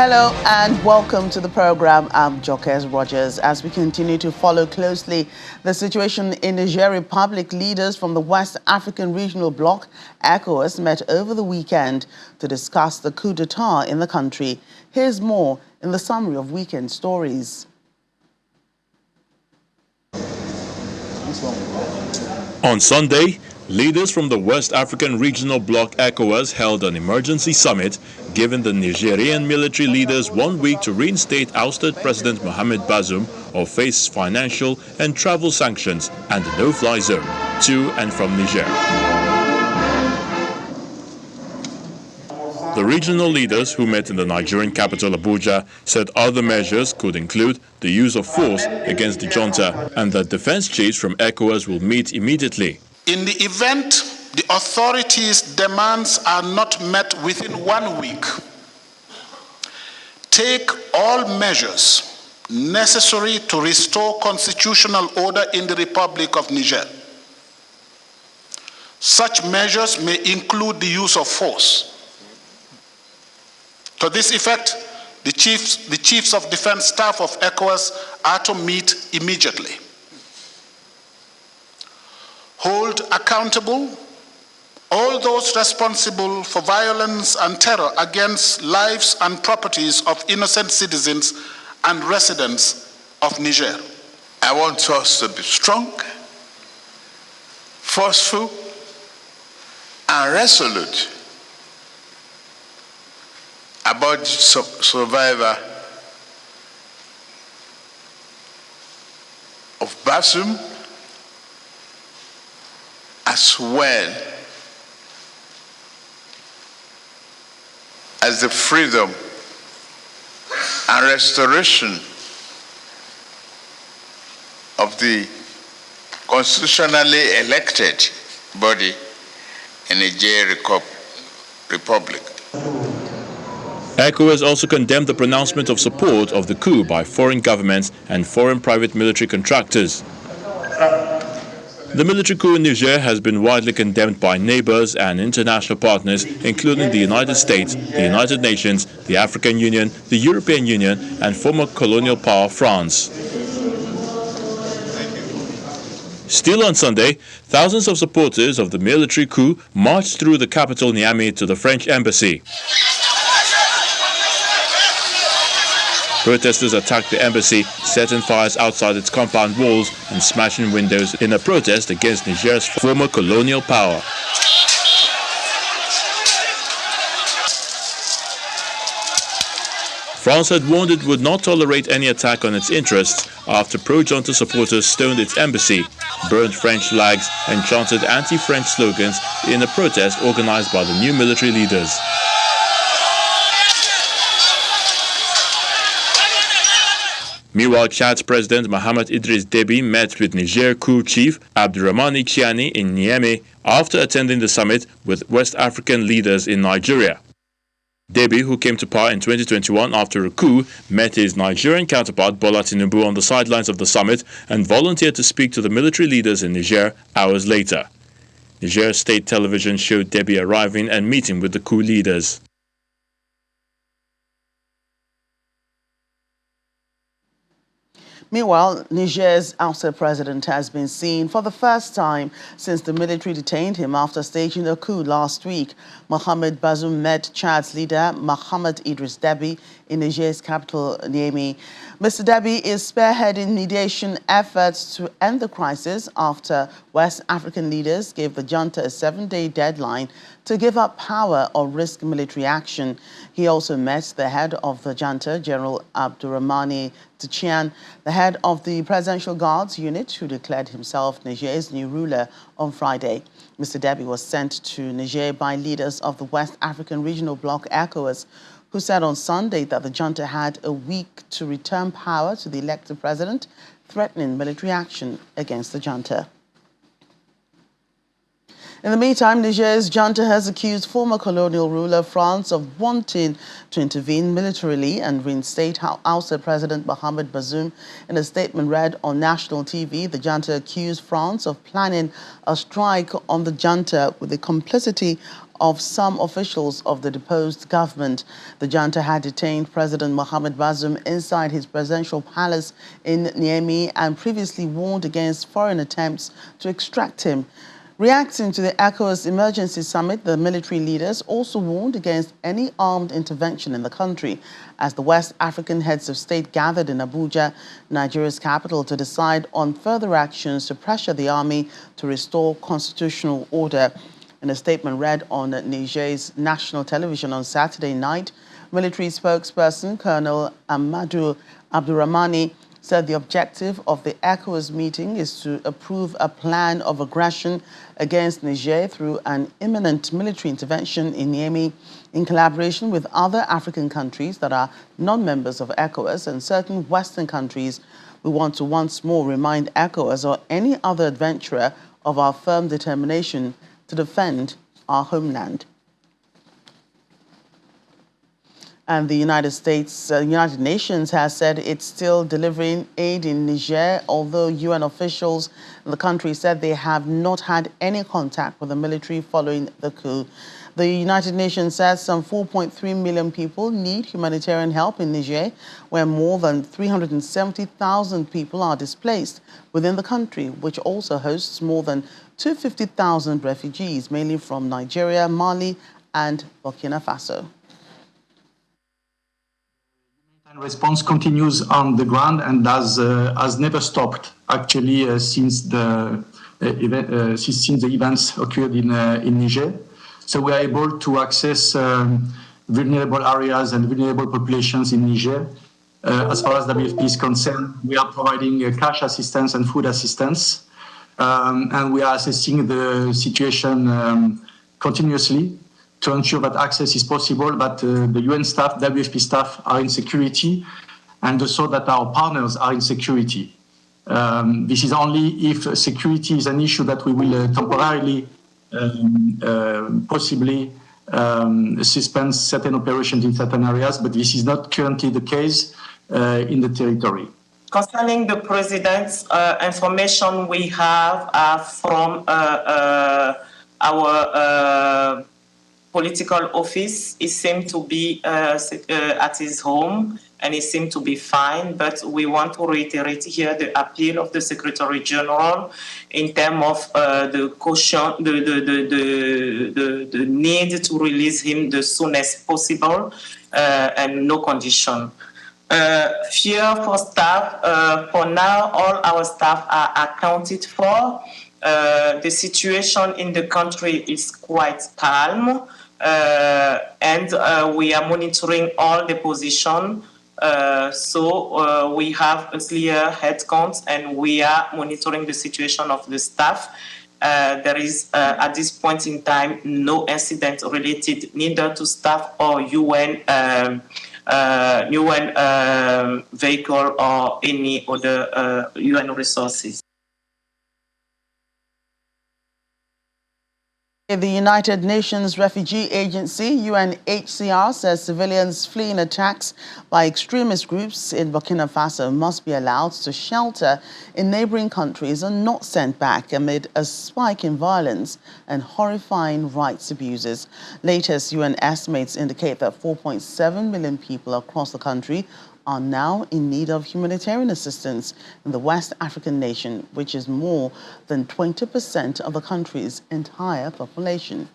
Hello and welcome to the program. I'm Jokes Rogers. As we continue to follow closely the situation in Niger Republic, leaders from the West African Regional Bloc, ECOWAS, met over the weekend to discuss the coup d'etat in the country. Here's more in the summary of weekend stories. On Sunday, leaders from the West African Regional Bloc ECOWAS held an emergency summit, giving the Nigerian military leaders 1 week to reinstate ousted President Mohamed Bazoum or face financial and travel sanctions and a no-fly zone to and from Niger. The regional leaders who met in the Nigerian capital Abuja said other measures could include the use of force against the junta and that defense chiefs from ECOWAS will meet immediately. In the event the authorities' demands are not met within 1 week, take all measures necessary to restore constitutional order in the Republic of Niger. Such measures may include the use of force. To this effect, the chiefs of defense staff of ECOWAS are to meet immediately. Hold accountable all those responsible for violence and terror against lives and properties of innocent citizens and residents of Niger. I want us to be strong, forceful, and resolute about the survivor of Bazoum, as well as the freedom and restoration of the constitutionally elected body in the Niger Republic. ECOWAS also condemned the pronouncement of support of the coup by foreign governments and foreign private military contractors. The military coup in Niger has been widely condemned by neighbors and international partners, including the United States, the United Nations, the African Union, the European Union, and former colonial power France. Still on Sunday, thousands of supporters of the military coup marched through the capital Niamey to the French embassy. Protesters attacked the embassy, setting fires outside its compound walls and smashing windows in a protest against Niger's former colonial power. France had warned it would not tolerate any attack on its interests after pro-junta supporters stoned its embassy, burned French flags and chanted anti-French slogans in a protest organized by the new military leaders. Meanwhile, Chad's President Mohamed Idriss Déby met with Niger coup chief Abdourahmane Tiani in Niamey after attending the summit with West African leaders in Nigeria. Déby, who came to power in 2021 after a coup, met his Nigerian counterpart Bola Tinubu on the sidelines of the summit and volunteered to speak to the military leaders in Niger hours later. Niger state television showed Déby arriving and meeting with the coup leaders. Meanwhile, Niger's ousted president has been seen for the first time since the military detained him after staging a coup last week. Mohamed Bazoum met Chad's leader, Mohamed Idriss Déby, in Niger's capital, Niamey. Mr. Déby is spearheading mediation efforts to end the crisis after West African leaders gave the junta a 7-day deadline to give up power or risk military action. He also met the head of the junta, General Abdourahmane Tiani, the head of the Presidential Guards unit, who declared himself Niger's new ruler on Friday. Mr. Déby was sent to Niger by leaders of the West African Regional Bloc ECOWAS, who said on Sunday that the junta had a week to return power to the elected president, threatening military action against the junta. In the meantime, Niger's junta has accused former colonial ruler France of wanting to intervene militarily and reinstate ousted President Mohamed Bazoum. In a statement read on national TV, the junta accused France of planning a strike on the junta with the complicity of some officials of the deposed government. The junta had detained President Mohamed Bazoum inside his presidential palace in Niamey and previously warned against foreign attempts to extract him. Reacting to the ECOWAS emergency summit, the military leaders also warned against any armed intervention in the country as the West African heads of state gathered in Abuja, Nigeria's capital, to decide on further actions to pressure the army to restore constitutional order. In a statement read on Niger's national television on Saturday night, military spokesperson Colonel Amadou Abdurrahmani said the objective of the ECOWAS meeting is to approve a plan of aggression against Niger through an imminent military intervention in Niamey in collaboration with other African countries that are non-members of ECOWAS and certain Western countries. We want to once more remind ECOWAS or any other adventurer of our firm determination to defend our homeland. And the United Nations has said it's still delivering aid in Niger, although UN officials in the country said they have not had any contact with the military following the coup. The United Nations says some 4.3 million people need humanitarian help in Niger, where more than 370,000 people are displaced within the country, which also hosts more than 250,000 refugees, mainly from Nigeria, Mali, and Burkina Faso. Response continues on the ground and has never stopped, actually, since the events occurred in Niger. So we are able to access vulnerable areas and vulnerable populations in Niger. As far as WFP is concerned, we are providing cash assistance and food assistance, and we are assessing the situation continuously to ensure that access is possible, that the UN staff, WFP staff are in security, and also that our partners are in security. This is only if security is an issue that we will temporarily, possibly suspend certain operations in certain areas, but this is not currently the case in the territory. Concerning the president's information we have from our political office, he seemed to be at his home and he seemed to be fine, but we want to reiterate here the appeal of the Secretary General in terms of the caution, the need to release him the soonest possible and no condition. Fear for staff, for now all our staff are accounted for. The situation in the country is quite calm. And we are monitoring all the position. So we have a clear head count and we are monitoring the situation of the staff. There is, at this point in time, no incident related neither to staff or UN vehicle or any other UN resources. The United Nations Refugee Agency, UNHCR, says civilians fleeing attacks by extremist groups in Burkina Faso must be allowed to shelter in neighboring countries and not sent back amid a spike in violence and horrifying rights abuses. Latest UN estimates indicate that 4.7 million people across the country are now in need of humanitarian assistance in the West African nation, which is more than 20% of the country's entire population.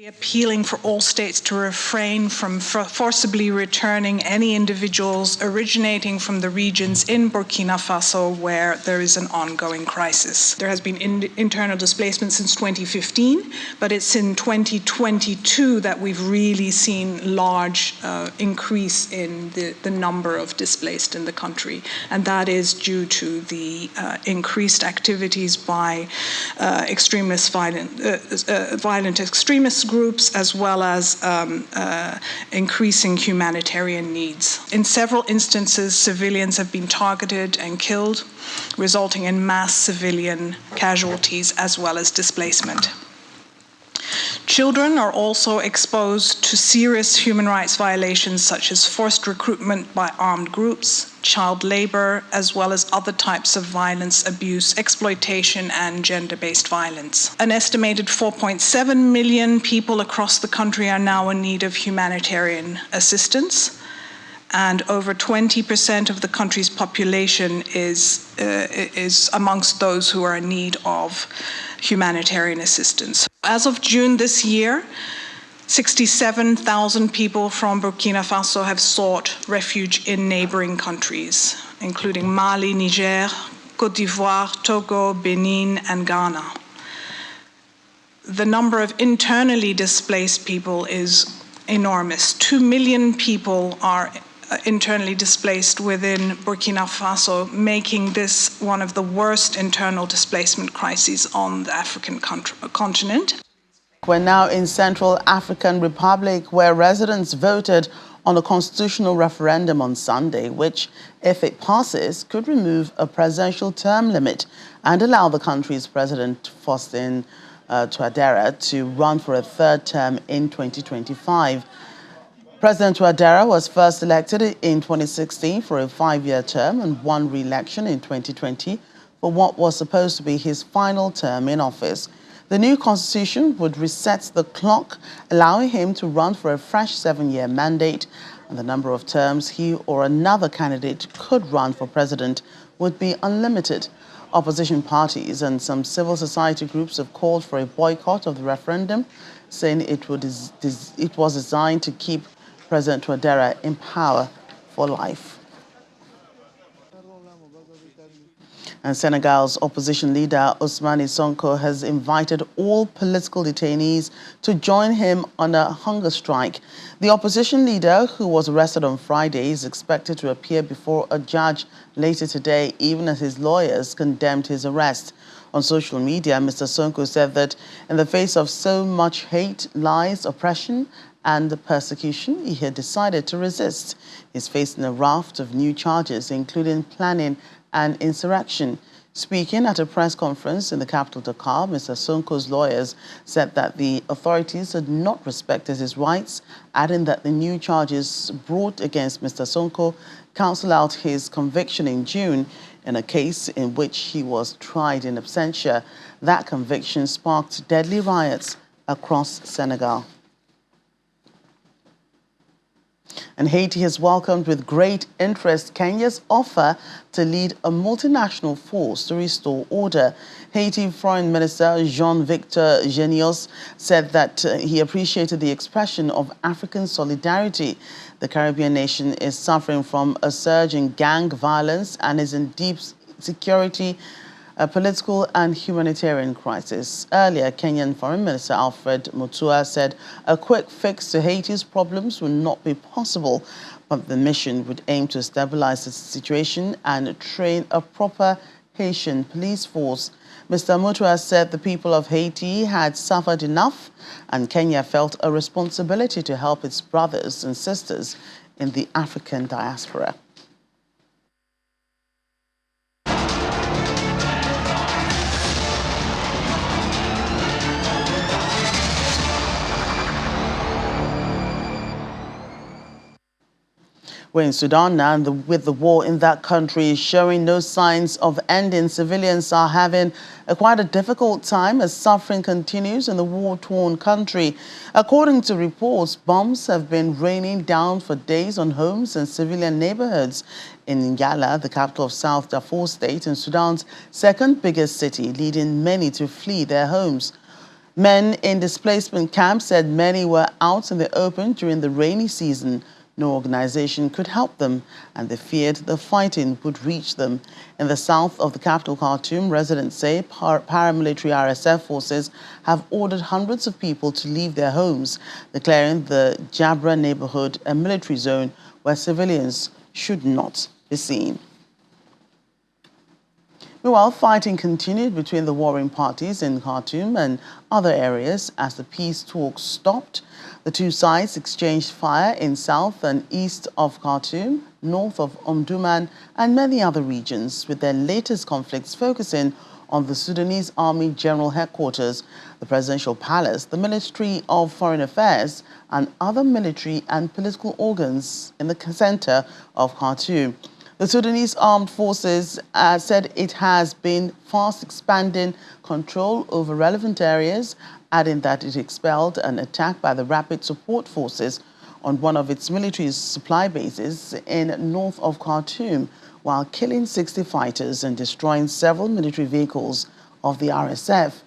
Appealing for all states to refrain from forcibly returning any individuals originating from the regions in Burkina Faso where there is an ongoing crisis. There has been internal displacement since 2015, but it's in 2022 that we've really seen large increase in the number of displaced in the country. And that is due to the increased activities by violent extremist groups, as well as increasing humanitarian needs. In several instances, civilians have been targeted and killed, resulting in mass civilian casualties as well as displacement. Children are also exposed to serious human rights violations such as forced recruitment by armed groups, child labor, as well as other types of violence, abuse, exploitation, and gender-based violence. An estimated 4.7 million people across the country are now in need of humanitarian assistance, and over 20% of the country's population is amongst those who are in need of humanitarian assistance. As of June this year, 67,000 people from Burkina Faso have sought refuge in neighboring countries, including Mali, Niger, Côte d'Ivoire, Togo, Benin, and Ghana. The number of internally displaced people is enormous. 2 million people are internally displaced within Burkina Faso, making this one of the worst internal displacement crises on the African continent. We're now in Central African Republic, where residents voted on a constitutional referendum on Sunday, which, if it passes, could remove a presidential term limit and allow the country's president, Faustin Touadéra, to run for a third term in 2025. President Touadéra was first elected in 2016 for a 5-year term and won re-election in 2020 for what was supposed to be his final term in office. The new constitution would reset the clock, allowing him to run for a fresh 7-year mandate, and the number of terms he or another candidate could run for president would be unlimited. Opposition parties and some civil society groups have called for a boycott of the referendum, saying it was designed to keep President Touadéra in power for life. And Senegal's opposition leader, Ousmane Sonko, has invited all political detainees to join him on a hunger strike. The opposition leader, who was arrested on Friday, is expected to appear before a judge later today, even as his lawyers condemned his arrest. On social media, Mr. Sonko said that in the face of so much hate, lies, oppression, and persecution, he had decided to resist. He's facing a raft of new charges, including planning and insurrection. Speaking at a press conference in the capital, Dakar, Mr. Sonko's lawyers said that the authorities had not respected his rights, adding that the new charges brought against Mr. Sonko cancel out his conviction in June in a case in which he was tried in absentia. That conviction sparked deadly riots across Senegal. And Haiti has welcomed with great interest Kenya's offer to lead a multinational force to restore order. Haiti Foreign Minister Jean-Victor Genios said that he appreciated the expression of African solidarity. The Caribbean nation is suffering from a surge in gang violence and is in deep security, a political and humanitarian crisis. Earlier, Kenyan Foreign Minister Alfred Mutua said a quick fix to Haiti's problems would not be possible, but the mission would aim to stabilize the situation and train a proper Haitian police force. Mr. Mutua said the people of Haiti had suffered enough, and Kenya felt a responsibility to help its brothers and sisters in the African diaspora. We're in Sudan now, and with the war in that country showing no signs of ending, civilians are having quite a difficult time as suffering continues in the war-torn country. According to reports, bombs have been raining down for days on homes and civilian neighborhoods in Yala, the capital of South Darfur State, and Sudan's second biggest city, leading many to flee their homes. Men in displacement camps said many were out in the open during the rainy season. No organization could help them, and they feared the fighting would reach them. In the south of the capital, Khartoum, residents say paramilitary RSF forces have ordered hundreds of people to leave their homes, declaring the Jabra neighborhood a military zone where civilians should not be seen. Meanwhile, fighting continued between the warring parties in Khartoum and other areas as the peace talks stopped. The two sides exchanged fire in south and east of Khartoum, north of Omdurman, and many other regions, with their latest conflicts focusing on the Sudanese Army General Headquarters, the Presidential Palace, the Ministry of Foreign Affairs, and other military and political organs in the center of Khartoum. The Sudanese Armed Forces said it has been fast expanding control over relevant areas, adding that it expelled an attack by the Rapid Support Forces on one of its military supply bases in north of Khartoum, while killing 60 fighters and destroying several military vehicles of the RSF.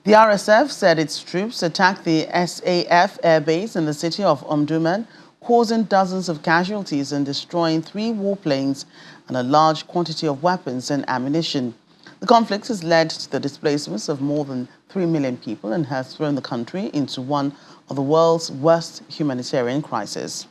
The RSF said its troops attacked the SAF airbase in the city of Omdurman, causing dozens of casualties and destroying 3 warplanes and a large quantity of weapons and ammunition. The conflict has led to the displacements of more than 3 million people and has thrown the country into one of the world's worst humanitarian crises.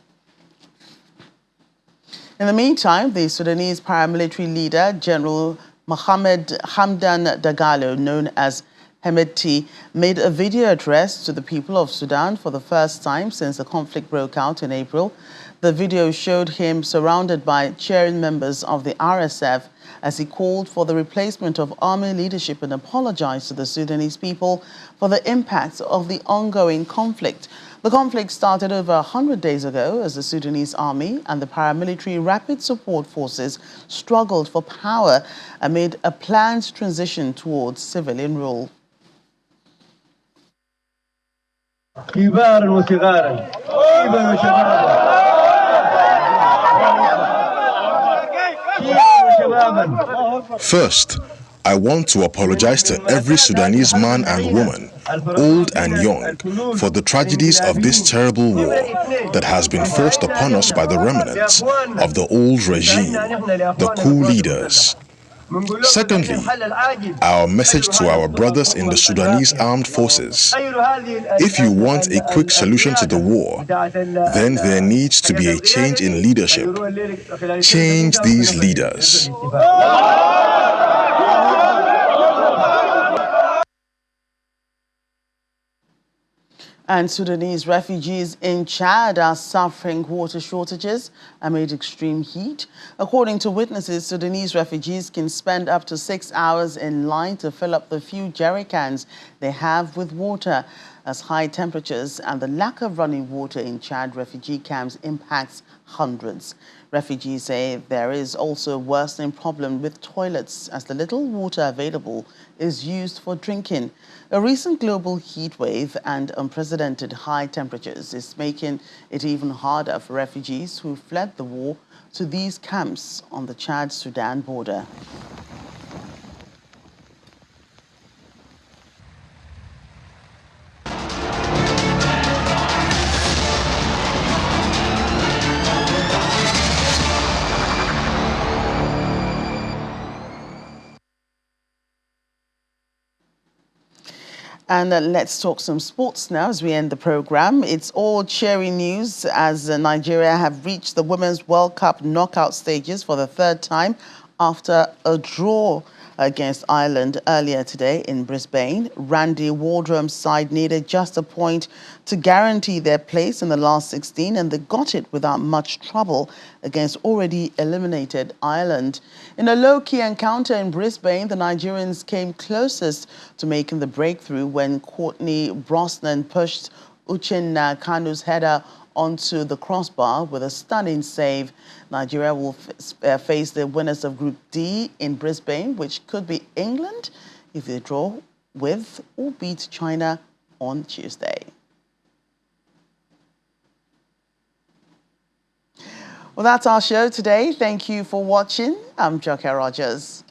In the meantime, the Sudanese paramilitary leader, General Mohammed Hamdan Dagalo, known as Hemedti, made a video address to the people of Sudan for the first time since the conflict broke out in April. The video showed him surrounded by cheering members of the RSF as he called for the replacement of army leadership and apologized to the Sudanese people for the impacts of the ongoing conflict. The conflict started over 100 days ago as the Sudanese army and the paramilitary Rapid Support Forces struggled for power amid a planned transition towards civilian rule. First, I want to apologize to every Sudanese man and woman, old and young, for the tragedies of this terrible war that has been forced upon us by the remnants of the old regime, the coup leaders. Secondly, our message to our brothers in the Sudanese armed forces. If you want a quick solution to the war, then there needs to be a change in leadership. Change these leaders. And Sudanese refugees in Chad are suffering water shortages amid extreme heat. According to witnesses, Sudanese refugees can spend up to 6 hours in line to fill up the few jerry cans they have with water, as high temperatures and the lack of running water in Chad refugee camps impacts hundreds. Refugees say there is also a worsening problem with toilets as the little water available is used for drinking. A recent global heat wave and unprecedented high temperatures is making it even harder for refugees who fled the war to these camps on the Chad-Sudan border. And let's talk some sports now as we end the program. It's all cheery news as Nigeria have reached the Women's World Cup knockout stages for the 3rd time after a draw against Ireland earlier today in Brisbane. Randy Waldrum's side needed just a point to guarantee their place in the last 16, and they got it without much trouble against already eliminated Ireland. In a low-key encounter in Brisbane, the Nigerians came closest to making the breakthrough when Courtney Brosnan pushed Uchenna Kanu's header onto the crossbar with a stunning save. Nigeria will face the winners of Group D in Brisbane, which could be England if they draw with or beat China on Tuesday. Well, that's our show today. Thank you for watching. I'm Joke Rogers.